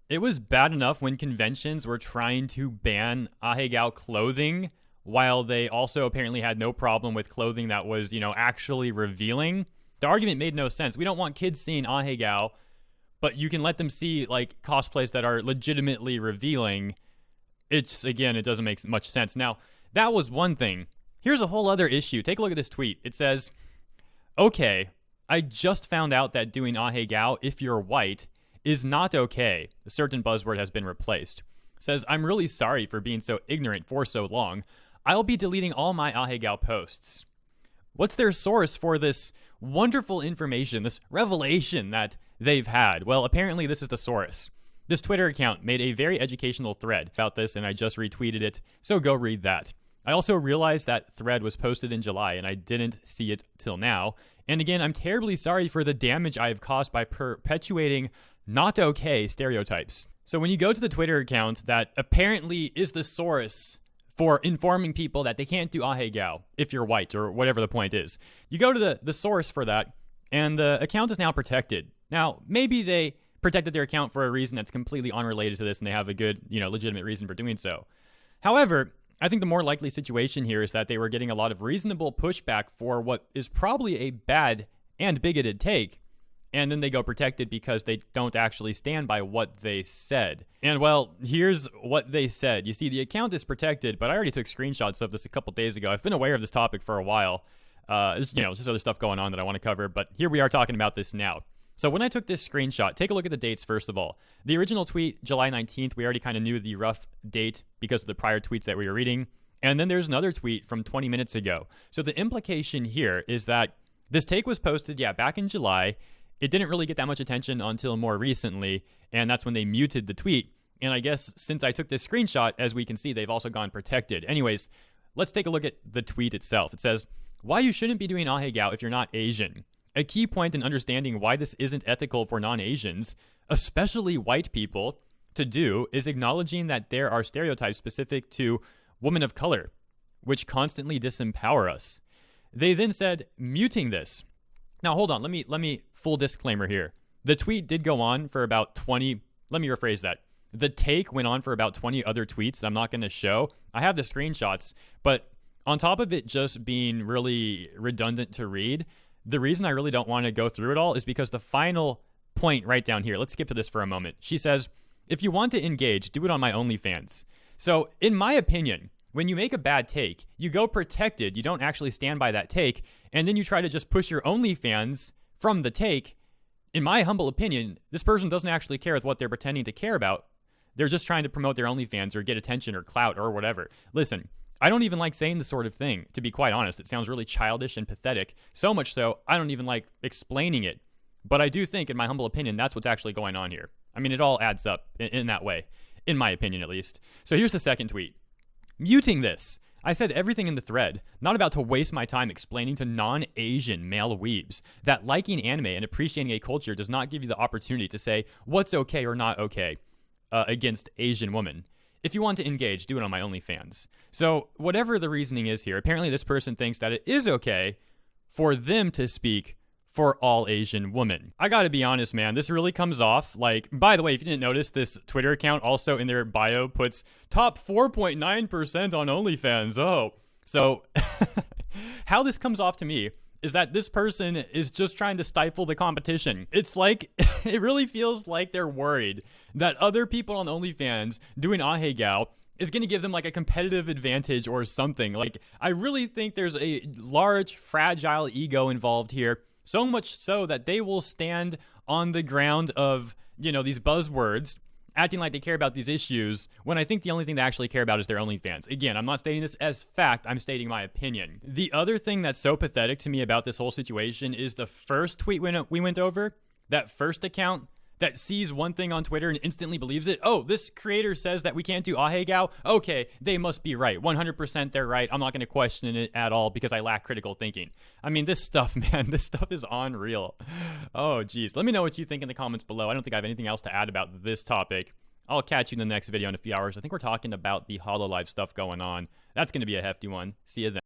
It was bad enough when conventions were trying to ban Ahegao clothing, while they also apparently had no problem with clothing that was, actually revealing. The argument made no sense. We don't want kids seeing Ahegao, but you can let them see, like, cosplays that are legitimately revealing. Again, it doesn't make much sense. Now, that was one thing. Here's a whole other issue. Take a look at this tweet. It says, okay, I just found out that doing Ahegao, if you're white, is not okay. A certain buzzword has been replaced. It says, I'm really sorry for being so ignorant for so long. I'll be deleting all my Ahegao posts. What's their source for this wonderful information, this revelation that they've had? Well, apparently this is the source. This Twitter account made a very educational thread about this, and I just retweeted it, so go read that. I also realized that thread was posted in July, and I didn't see it till now. And again, I'm terribly sorry for the damage I have caused by perpetuating not okay stereotypes. So when you go to the Twitter account that apparently is the source for informing people that they can't do Ahegao if you're white, or whatever the point is, you go to the source for that, and the account is now protected. Now, maybe they protected their account for a reason that's completely unrelated to this, and they have a good, legitimate reason for doing so. However, I think the more likely situation here is that they were getting a lot of reasonable pushback for what is probably a bad and bigoted take, and then they go protected because they don't actually stand by what they said. And well, here's what they said. You see, the account is protected, but I already took screenshots of this a couple days ago. I've been aware of this topic for a while. Just other stuff going on that I want to cover, but here we are talking about this now. So when I took this screenshot, take a look at the dates first of all. The original tweet, July 19th, we already kind of knew the rough date because of the prior tweets that we were reading. And then there's another tweet from 20 minutes ago. So the implication here is that this take was posted, back in July. It didn't really get that much attention until more recently, and that's when they muted the tweet. And I guess since I took this screenshot, as we can see, they've also gone protected. Anyways, let's take a look at the tweet itself. It says, why you shouldn't be doing Ahegao if you're not Asian. A key point in understanding why this isn't ethical for non-Asians, especially white people, to do is acknowledging that there are stereotypes specific to women of color, which constantly disempower us. They then said, muting this. Now, hold on. Let me full disclaimer here. The tweet did go on for about 20. Let me rephrase that. The take went on for about 20 other tweets that I'm not going to show. I have the screenshots, but on top of it just being really redundant to read, the reason I really don't want to go through it all is because the final point right down here, let's skip to this for a moment. She says, if you want to engage, do it on my OnlyFans. So in my opinion, when you make a bad take, you go protected, you don't actually stand by that take, and then you try to just push your OnlyFans from the take. In my humble opinion, this person doesn't actually care with what they're pretending to care about. They're just trying to promote their OnlyFans or get attention or clout or whatever. Listen, I don't even like saying this sort of thing, to be quite honest. It sounds really childish and pathetic. So much so, I don't even like explaining it. But I do think, in my humble opinion, that's what's actually going on here. I mean, it all adds up in that way, in my opinion at least. So here's the second tweet. Muting this. I said everything in the thread, not about to waste my time explaining to non-Asian male weebs that liking anime and appreciating a culture does not give you the opportunity to say what's okay or not okay against Asian women. If you want to engage, do it on my OnlyFans. So whatever the reasoning is here, apparently this person thinks that it is okay for them to speak for all Asian women. I gotta be honest, man, this really comes off like, by the way, if you didn't notice, this Twitter account also in their bio puts top 4.9% on OnlyFans. Oh, so how this comes off to me is that this person is just trying to stifle the competition. It's like, it really feels like they're worried that other people on OnlyFans doing Ahegao is going to give them like a competitive advantage or something. Like, I really think there's a large, fragile ego involved here. So much so that they will stand on the ground of, these buzzwords, acting like they care about these issues, when I think the only thing they actually care about is their OnlyFans. Again, I'm not stating this as fact, I'm stating my opinion. The other thing that's so pathetic to me about this whole situation is the first tweet we went over, that first account that sees one thing on Twitter and instantly believes it. Oh, this creator says that we can't do Ahegao. Okay, they must be right. 100% they're right. I'm not going to question it at all because I lack critical thinking. I mean, this stuff, man, this stuff is unreal. Oh, geez. Let me know what you think in the comments below. I don't think I have anything else to add about this topic. I'll catch you in the next video in a few hours. I think we're talking about the HoloLive stuff going on. That's going to be a hefty one. See you then.